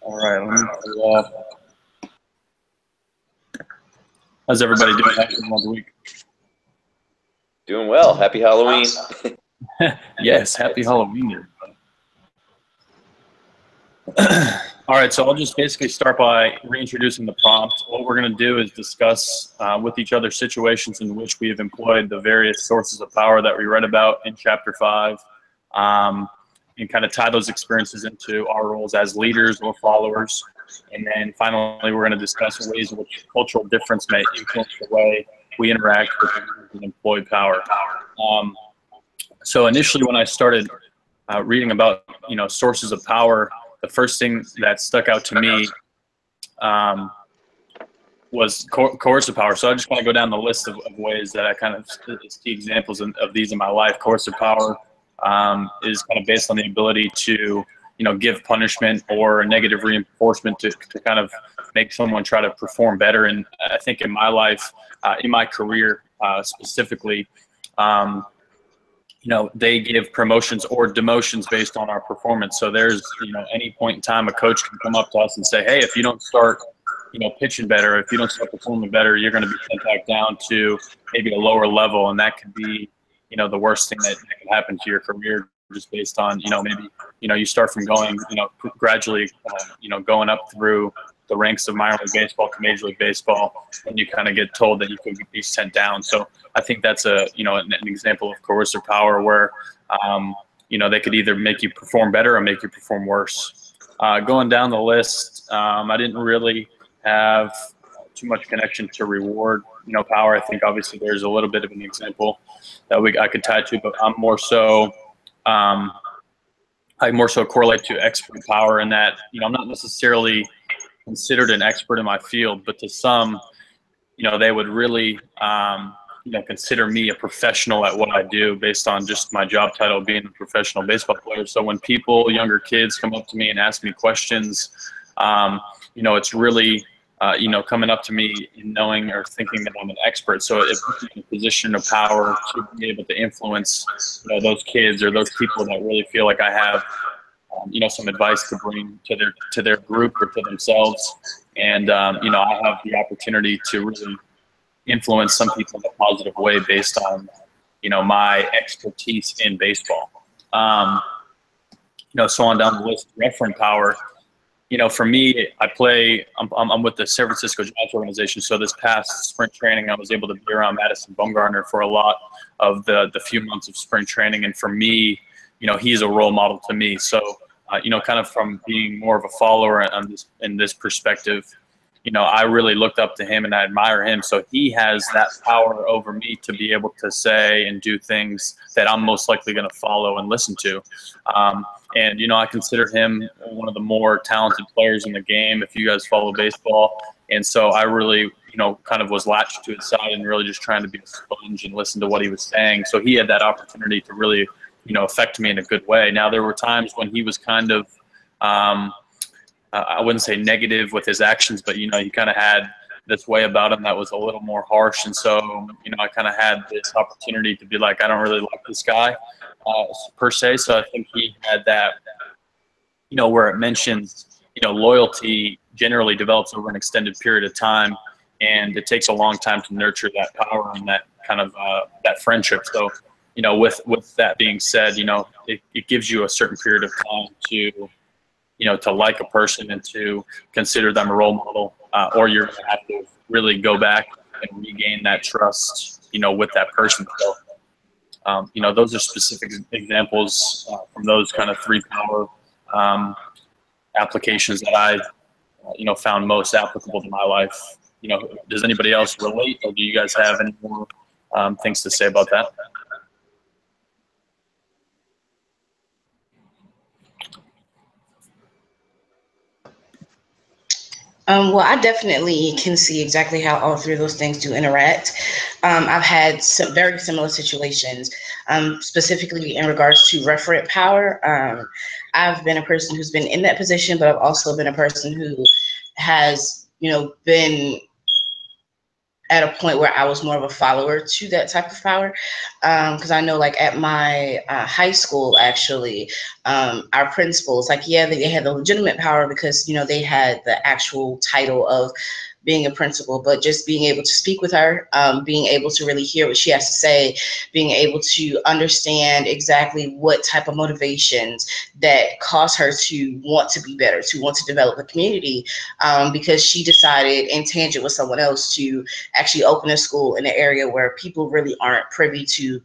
All right, let me pull up. How's everybody doing after another week? Doing well. Happy Halloween. Yes, happy Halloween. All right, so I'll just basically start by reintroducing the prompt. What we're going to do is discuss with each other situations in which we have employed the various sources of power that we read about in Chapter 5, and kind of tie those experiences into our roles as leaders or followers. And then finally, we're going to discuss ways in which cultural difference may influence the way we interact with and employ power. So initially, when I started reading about sources of power, the first thing that stuck out to me was coercive power. So I just want to go down the list of ways that I kind of see examples of these in my life. Coercive power is kind of based on the ability to give punishment or negative reinforcement to kind of make someone try to perform better. And I think in my life, in my career specifically, they give promotions or demotions based on our performance. So there's, any point in time a coach can come up to us and say, hey, if you don't start, pitching better, if you don't start performing better, you're going to be sent back down to maybe a lower level. And that could be, the worst thing that can happen to your career, just based on, maybe, you start from going, gradually, going up through the ranks of minor league baseball to Major League Baseball, and you kind of get told that you could be sent down. So I think that's an example of coercive power where, they could either make you perform better or make you perform worse. Going down the list, I didn't really have too much connection to reward, power. I think obviously there's a little bit of an example that I could tie to, but I'm more so, I more so correlate to expert power in that, I'm not necessarily considered an expert in my field, but to some, they would really, consider me a professional at what I do based on just my job title being a professional baseball player. So when people, younger kids, come up to me and ask me questions, it's really, coming up to me and knowing or thinking that I'm an expert. So it puts me in a position of power to be able to influence, those kids or those people that really feel like I have, some advice to bring to their group or to themselves. And, I have the opportunity to really influence some people in a positive way based on, my expertise in baseball. So on down the list, referent power. For me, I'm with the San Francisco Giants organization. So this past spring training, I was able to be around Madison Bumgarner for a lot of the few months of spring training. And for me, he's a role model to me. So, kind of from being more of a follower in this perspective, I really looked up to him and I admire him. So he has that power over me to be able to say and do things that I'm most likely going to follow and listen to. And, I consider him one of the more talented players in the game, if you guys follow baseball. And so I really, kind of was latched to his side and really just trying to be a sponge and listen to what he was saying. So he had that opportunity to really, affect me in a good way. Now, there were times when he was kind of, I wouldn't say negative with his actions, but, he kind of had this way about him that was a little more harsh. And so, I kind of had this opportunity to be like, I don't really like this guy per se. So I think he had that, where it mentions, loyalty generally develops over an extended period of time. And it takes a long time to nurture that power and that kind of that friendship. So, with that being said, it gives you a certain period of time to, to like a person and to consider them a role model, or you're going to have to really go back and regain that trust, with that person. So, those are specific examples from those kind of three power applications that I, found most applicable to my life. Does anybody else relate, or do you guys have any more things to say about that? Well, I definitely can see exactly how all three of those things do interact. I've had some very similar situations, specifically in regards to referent power. I've been a person who's been in that position, but I've also been a person who has, been at a point where I was more of a follower to that type of power. Because I know, like, at my high school, actually, our principals, like, yeah, they had the legitimate power because, you know, they had the actual title of being a principal, but just being able to speak with her, being able to really hear what she has to say, being able to understand exactly what type of motivations that cause her to want to be better, to want to develop a community, because she decided in tangent with someone else to actually open a school in an area where people really aren't privy to,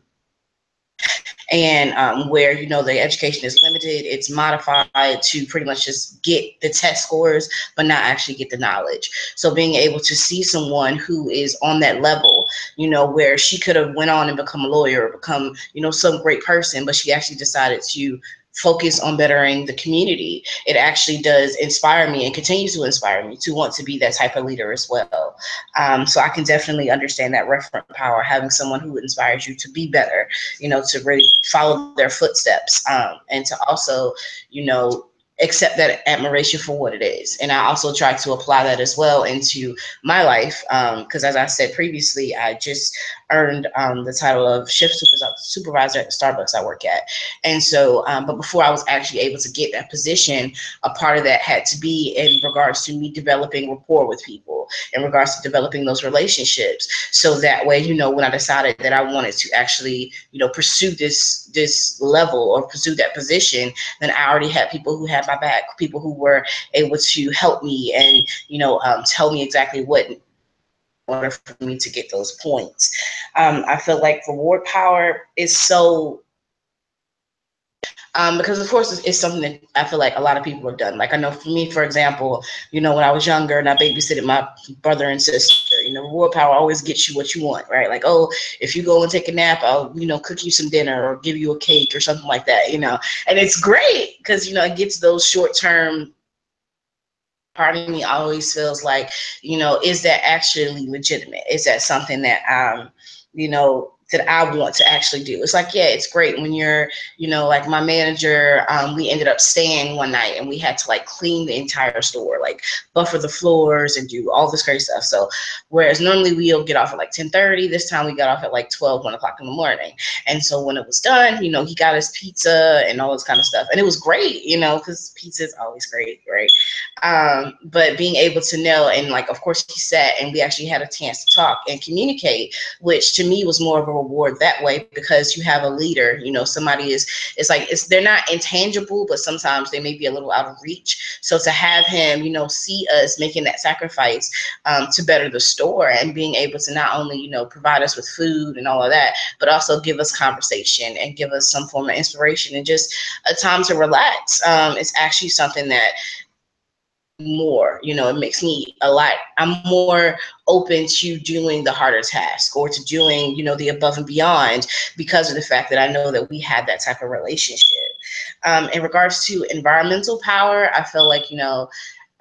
and where, you know, the education is limited. It's modified to pretty much just get the test scores but not actually get the knowledge. So being able to see someone who is on that level, you know, where she could have went on and become a lawyer or become, you know, some great person, but she actually decided to focus on bettering the community, it actually does inspire me and continues to inspire me to want to be that type of leader as well. So I can definitely understand that referent power, having someone who inspires you to be better, you know, to really follow their footsteps, and to also, you know, accept that admiration for what it is. And I also try to apply that as well into my life, because as I said previously, I just earned the title of shift supervisor at the Starbucks I work at. And so, but before I was actually able to get that position, a part of that had to be in regards to me developing rapport with people, in regards to developing those relationships. So that way, you know, when I decided that I wanted to actually, you know, pursue this level or pursue that position, then I already had people who had my back, people who were able to help me and, you know, tell me exactly what in order for me to get those points. I feel like reward power is so, because of course it's something that I feel like a lot of people have done. Like, I know for me, for example, you know, when I was younger and I babysitted my brother and sister, you know, reward power always gets you what you want, right? Like, oh, if you go and take a nap, I'll, you know, cook you some dinner or give you a cake or something like that, you know. And it's great because, you know, it gets those short-term. Part of me always feels like, you know, is that actually legitimate? Is that something that, you know, that I want to actually do? It's like, yeah, it's great when you're, you know, like my manager, we ended up staying one night and we had to like clean the entire store, like buffer the floors and do all this crazy stuff. So whereas normally we'll get off at like 10:30, this time we got off at like 1 o'clock in the morning. And so when it was done, you know, he got us pizza and all this kind of stuff. And it was great, you know, because pizza is always great, right? But being able to know, and like, of course, he sat and we actually had a chance to talk and communicate, which to me was more of a reward that way, because you have a leader, you know, somebody is, it's like, they're not intangible, but sometimes they may be a little out of reach. So to have him, you know, see us making that sacrifice to better the store and being able to not only, you know, provide us with food and all of that, but also give us conversation and give us some form of inspiration and just a time to relax. It's actually something that more, you know, it makes me a lot, I'm more open to doing the harder task or to doing, you know, the above and beyond, because of the fact that I know that we had that type of relationship. In regards to environmental power, I feel like, you know,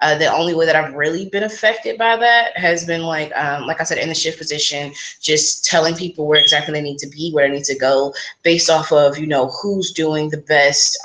the only way that I've really been affected by that has been like I said, in the shift position, just telling people where exactly they need to be, where they need to go, based off of, you know, who's doing the best,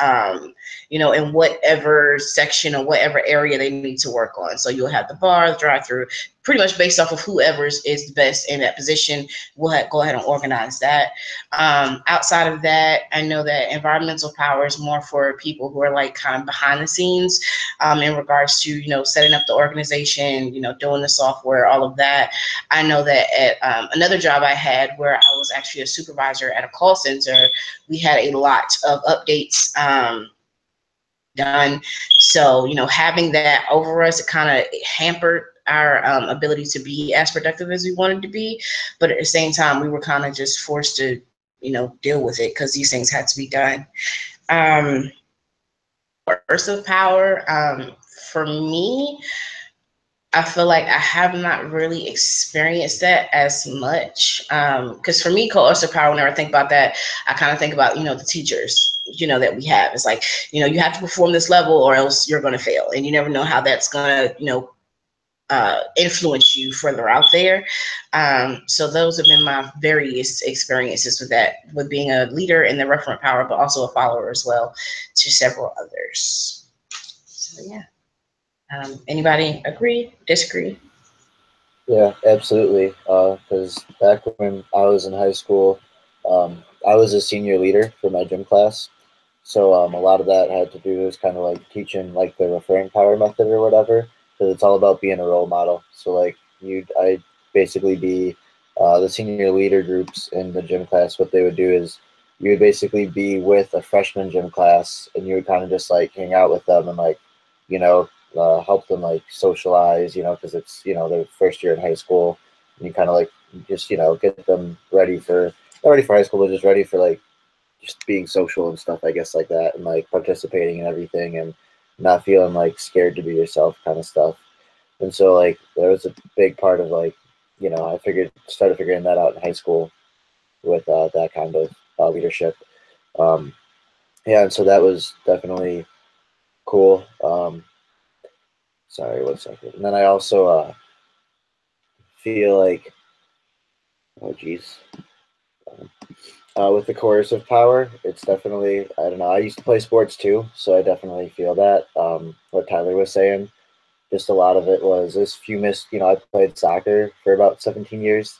you know, in whatever section or whatever area they need to work on. So you'll have the bar, the drive-through, pretty much based off of whoever is the best in that position. We'll go ahead and organize that. Outside of that, I know that environmental power is more for people who are like kind of behind the scenes, in regards to, you know, setting up the organization, you know, doing the software, all of that. I know that at another job I had where I was actually a supervisor at a call center, we had a lot of updates done. So, you know, having that over us, it kind of hampered our ability to be as productive as we wanted to be. But at the same time, we were kind of just forced to, you know, deal with it because these things had to be done. Burst of power, for me, I feel like I have not really experienced that as much. Because for me, coercive power, whenever I think about that, I kind of think about, you know, the teachers, you know, that we have. It's like, you know, you have to perform this level or else you're going to fail. And you never know how that's going to, you know, influence you further out there. So those have been my various experiences with that, with being a leader in the referent power, but also a follower as well to several others. So yeah. Anybody agree, disagree? Yeah, absolutely. Because back when I was in high school, I was a senior leader for my gym class. So a lot of that had to do was kind of like teaching like the referring power method or whatever, because it's all about being a role model. So like I basically be the senior leader groups in the gym class. What they would do is you would basically be with a freshman gym class, and you would kind of just like hang out with them and like, you know, help them like socialize, because it's their first year in high school, and you kind of like just get them ready for not ready for high school, but just ready for like just being social and stuff, I guess, like that, and like participating in everything and not feeling like scared to be yourself kind of stuff. And so like there was a big part of like, I started figuring that out in high school with that kind of leadership. Um, yeah, and so that was definitely cool. Sorry, one second. And then I also feel like, oh geez, with the coercive power, it's definitely, I don't know. I used to play sports too, so I definitely feel that. What Tyler was saying, just a lot of it was this few missed. I played soccer for about 17 years,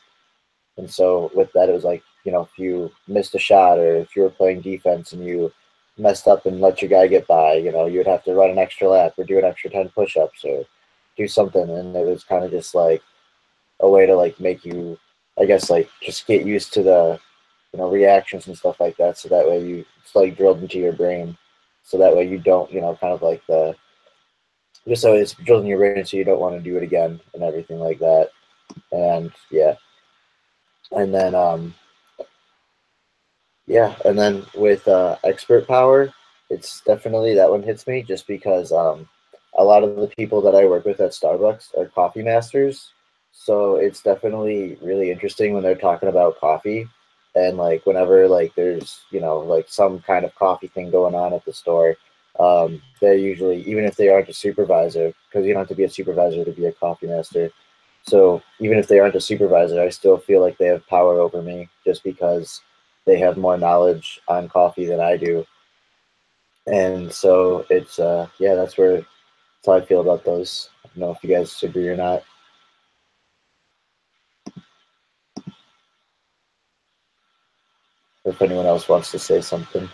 and so with that, it was like if you missed a shot or if you were playing defense and you messed up and let your guy get by, you would have to run an extra lap or do an extra 10 push-ups or do something, and it was kind of just like a way to like make you, I guess, like just get used to the reactions and stuff like that, so that way it's like drilled into your brain, so that way you don't kind of like the just so it's drilled in your brain, so you don't want to do it again and everything like that. And yeah, and then yeah, and then with expert power, it's definitely that one hits me just because a lot of the people that I work with at Starbucks are coffee masters. So it's definitely really interesting when they're talking about coffee, and like whenever like there's like some kind of coffee thing going on at the store, they're usually, even if they aren't a supervisor, because you don't have to be a supervisor to be a coffee master. So even if they aren't a supervisor, I still feel like they have power over me just because they have more knowledge on coffee than I do. And so it's yeah, that's how I feel about those. I don't know if you guys agree or not. Or if anyone else wants to say something.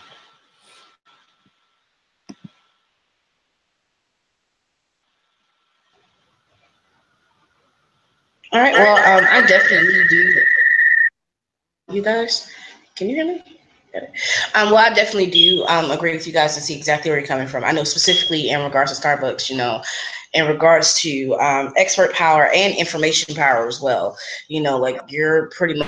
All right. Well, I definitely do. You guys, can you hear me? Okay. Well, I definitely do agree with you guys and see exactly where you're coming from. I know specifically in regards to Starbucks, in regards to expert power and information power as well. Like you're pretty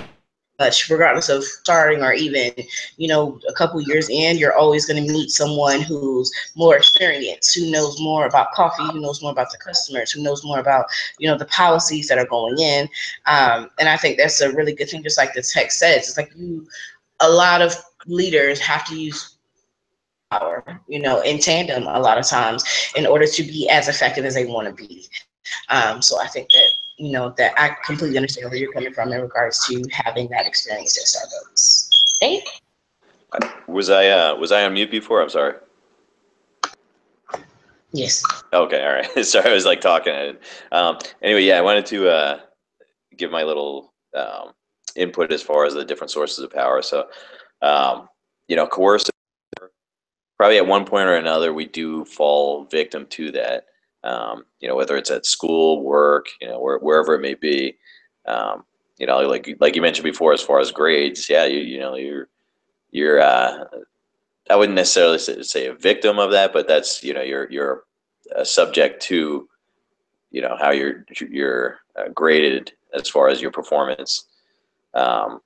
much, regardless of starting or even, a couple years in, you're always going to meet someone who's more experienced, who knows more about coffee, who knows more about the customers, who knows more about, the policies that are going in. And I think that's a really good thing, just like the text says. It's like a lot of leaders have to use power, in tandem a lot of times in order to be as effective as they want to be. So I think that, that I completely understand where you're coming from in regards to having that experience at Starbucks. Hey? Was I on mute before? I'm sorry. Yes. Okay, all right. Sorry, I was like talking. Anyway, yeah, I wanted to give my little input as far as the different sources of power. So, coercive. Probably at one point or another, we do fall victim to that. Whether it's at school, work, wherever it may be. Um, like you mentioned before, as far as grades, yeah, you're I wouldn't necessarily say a victim of that, but that's you're subject to how you're graded as far as your performance. Um,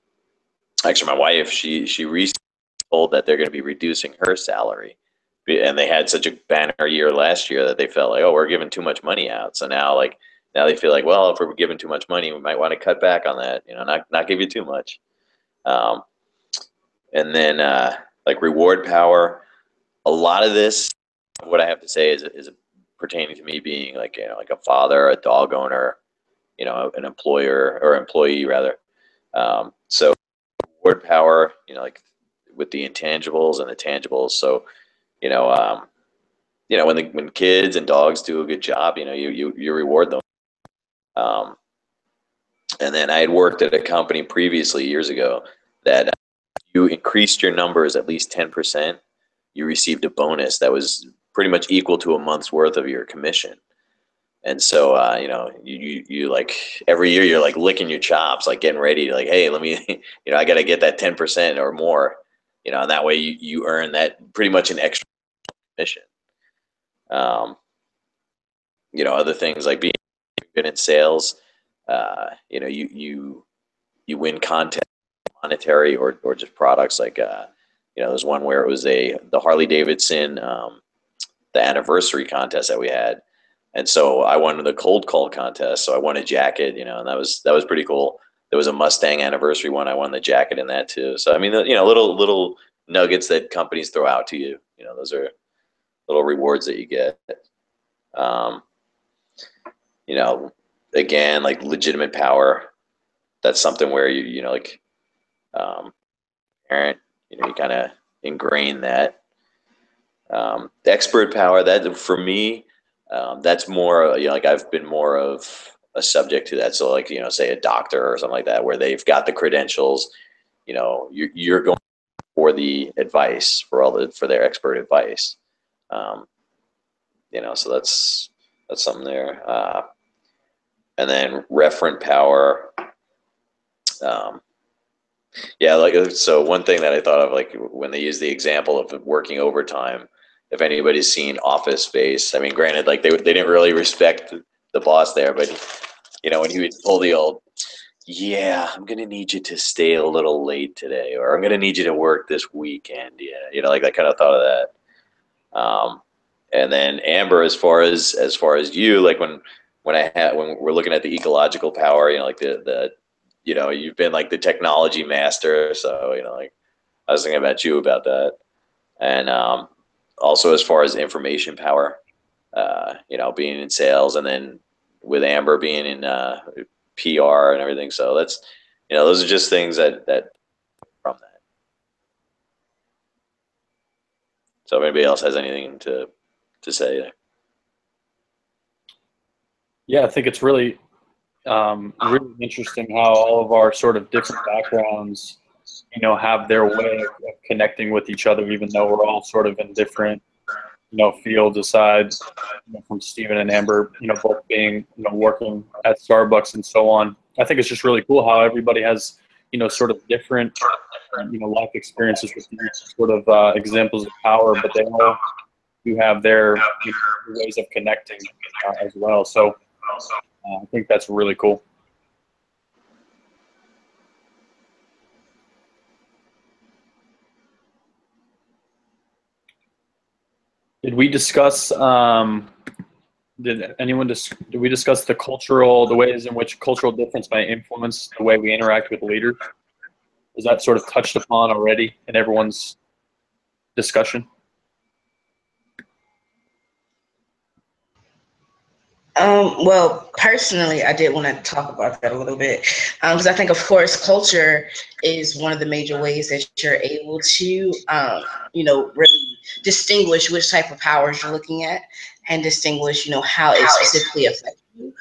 Actually, my wife, she recently told that they're going to be reducing her salary, and they had such a banner year last year that they felt like, oh, we're giving too much money out. So now they feel like, well, if we're giving too much money, we might want to cut back on that. Not give you too much. Um, and then like reward power, a lot of this, what I have to say is pertaining to me being like like a father, a dog owner, an employer or employee rather. So reward power, like with the intangibles and the tangibles. So you know, um, when kids and dogs do a good job, you reward them. Um, And then I had worked at a company previously years ago that you increased your numbers at least 10%, you received a bonus that was pretty much equal to a month's worth of your commission. And so, you know, you like every year you're like licking your chops, like getting ready to like, hey, let me, you know, I got to get that 10% or more, you know, and that way you earn that pretty much an extra commission. You know, other things like being good in sales, you know, you win content, monetary or just products. Like, you know, there's one where it was the Harley Davidson, the anniversary contest that we had. And so I won the cold call contest. So I won a jacket, you know, and that was pretty cool. There was a Mustang anniversary one. I won the jacket in that too. So, I mean, you know, little nuggets that companies throw out to you, you know, those are little rewards that you get. You know, again, like legitimate power, that's something where you know, like, parent, you know, you kind of ingrain that. The expert power, that for me, that's more, you know, like I've been more of a subject to that. So like, you know, say a doctor or something like that, where they've got the credentials, you know, you're going for the advice, for their expert advice. You know, so that's something there. And then referent power. Yeah, like, so one thing that I thought of, like when they use the example of working overtime, if anybody's seen Office Space, I mean, granted, like they didn't really respect the boss there, but you know, when he would pull the old, yeah, I'm gonna need you to stay a little late today, or I'm gonna need you to work this weekend, yeah, you know, like that kind of thought of that. And then Amber, as far as you, like when we're looking at the ecological power, you know, like the you know, you've been like the technology master. So, you know, like I was thinking about you about that. And also as far as information power, you know, being in sales, and then with Amber being in PR and everything. So that's, you know, those are just things that from that. So if anybody else has anything to say there. Yeah, I think it's really interesting how all of our sort of different backgrounds, you know, have their way of connecting with each other, even though we're all sort of in different, you know, fields aside, you know, from Stephen and Amber, you know, both being, you know, working at Starbucks and so on. I think it's just really cool how everybody has, you know, sort of different, you know, life experiences with these sort of examples of power, but they all do have their, you know, ways of connecting as well. So I think that's really cool. Did we discuss? Did we discuss the ways in which cultural difference may influence the way we interact with leaders? Is that sort of touched upon already in everyone's discussion? Well, personally, I did want to talk about that a little bit, because I think, of course, culture is one of the major ways that you're able to, you know, really distinguish which type of powers you're looking at, and distinguish, you know, how it specifically affects you.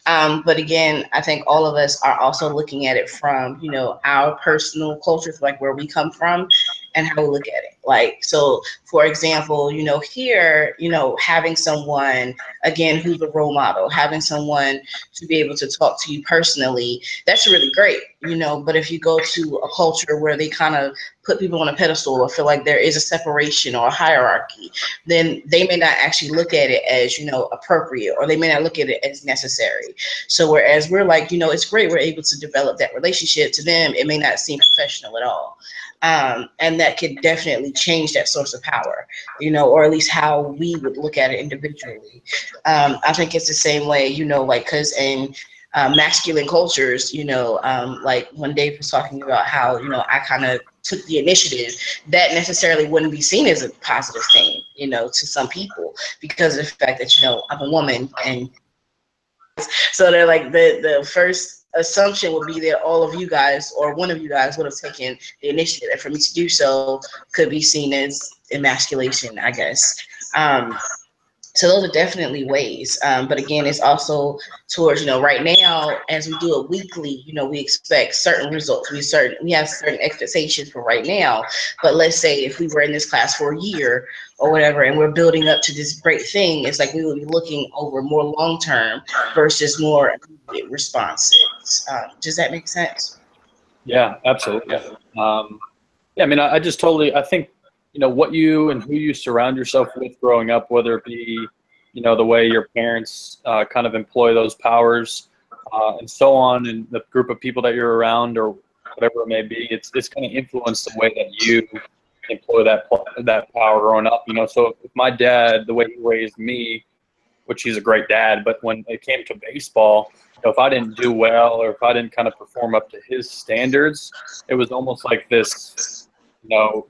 But again, I think all of us are also looking at it from, you know, our personal cultures, like where we come from, and how we look at it. Like, so for example, you know, here, you know, having someone, again, who's a role model, having someone to be able to talk to you personally, that's really great, you know. But if you go to a culture where they kind of put people on a pedestal or feel like there is a separation or a hierarchy, then they may not actually look at it as, you know, appropriate, or they may not look at it as necessary. So whereas we're like, you know, it's great, we're able to develop that relationship, to them, it may not seem professional at all. And that could definitely change that source of power, you know, or at least how we would look at it individually. I think it's the same way, you know, like, because in masculine cultures, you know, like when Dave was talking about how, you know, I kind of took the initiative, that necessarily wouldn't be seen as a positive thing, you know, to some people, because of the fact that, you know, I'm a woman. And so they're like, the first assumption would be that all of you guys, or one of you guys, would have taken the initiative, and for me to do so could be seen as emasculation, I guess. So those are definitely ways. But again, it's also towards, right now, as we do it weekly, we expect certain results. We have certain expectations for right now. But let's say if we were in this class for a year or whatever, and we're building up to this great thing, it's like we would be looking over more long term versus more immediate responses. Does that make sense? Yeah, absolutely. Yeah, I mean, I just totally, I think, what you and who you surround yourself with growing up, whether it be, the way your parents kind of employ those powers and so on, and the group of people that you're around or whatever it may be, it's going to influence the way that you employ that power growing up. So with my dad, the way he raised me, which he's a great dad, but when it came to baseball, if I didn't do well or if I didn't kind of perform up to his standards, it was almost like this,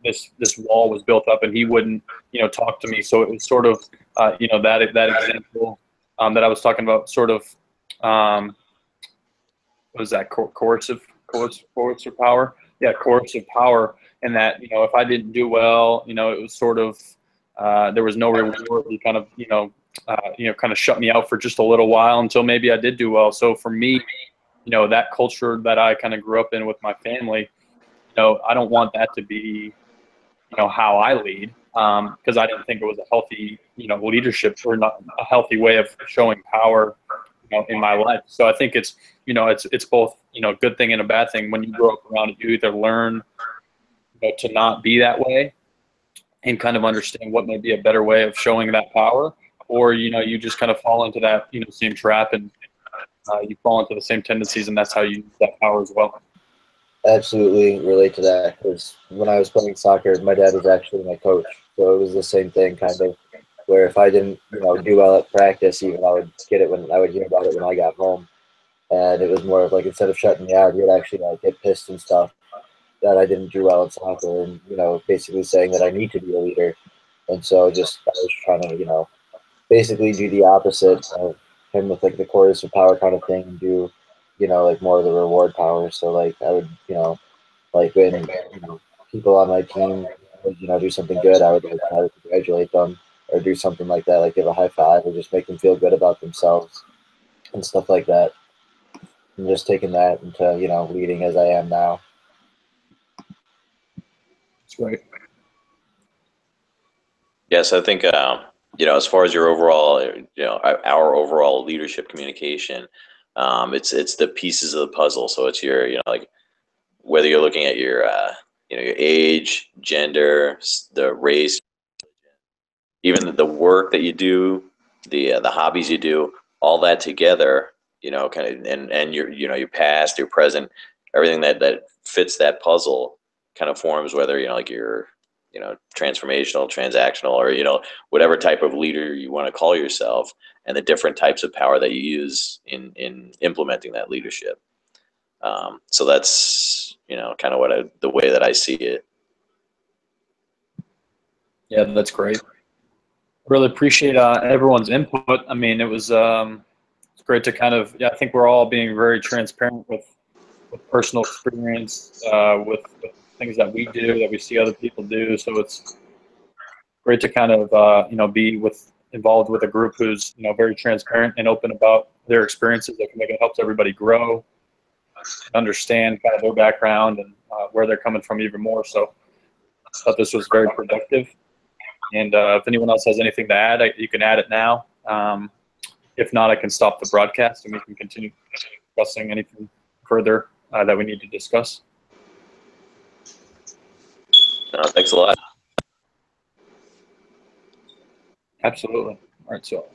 this wall was built up, and he wouldn't, talk to me. So it was sort of, that example that I was talking about, sort of, what was that, coercive power? Yeah, coercive power. And that, if I didn't do well, it was sort of, there was no reward. He kind of, kind of shut me out for just a little while until maybe I did do well. So for me, that culture that I kind of grew up in with my family, I don't want that to be, how I lead, because I didn't think it was a healthy, leadership, or not a healthy way of showing power, in my life. So I think it's, it's both, good thing and a bad thing. When you grow up around it, you either learn, to not be that way and kind of understand what may be a better way of showing that power, or, you just kind of fall into that, same trap, and you fall into the same tendencies, and that's how you use that power as well. Absolutely relate to that, because when I was playing soccer, my dad was actually my coach, so it was the same thing, kind of, where if I didn't, do well at practice, even I would get it when I would hear about it when I got home, and it was more of like, instead of shutting me out, he would actually get pissed and stuff that I didn't do well in soccer, and basically saying that I need to be a leader, and so just I was trying to basically do the opposite of him with like the coercive power kind of thing, and do like more of the reward power. So like I would like when people on my team would do something good, I would like try to congratulate them or do something like that, like give a high five or just make them feel good about themselves and stuff like that. And just taking that into leading as I am now. That's great. Yes, I think as far as your overall, our overall leadership communication, it's the pieces of the puzzle. So it's your, like whether you're looking at your, your age, gender, the race, even the work that you do, the hobbies you do, all that together, kind of, and your, your past, your present, everything that fits that puzzle kind of forms whether, like your, transformational, transactional, or, whatever type of leader you want to call yourself, and the different types of power that you use in implementing that leadership. So that's, kind of the way that I see it. Yeah, that's great. Really appreciate everyone's input. I mean, it was it's great to kind of, I think we're all being very transparent with personal experience, with things that we do, that we see other people do. So it's great to kind of, be involved with a group who's, very transparent and open about their experiences. That can make it helps everybody grow, understand kind of their background and where they're coming from even more. So I thought this was very productive. And if anyone else has anything to add, you can add it now. If not, I can stop the broadcast and we can continue discussing anything further that we need to discuss. Thanks a lot. Absolutely. All right, so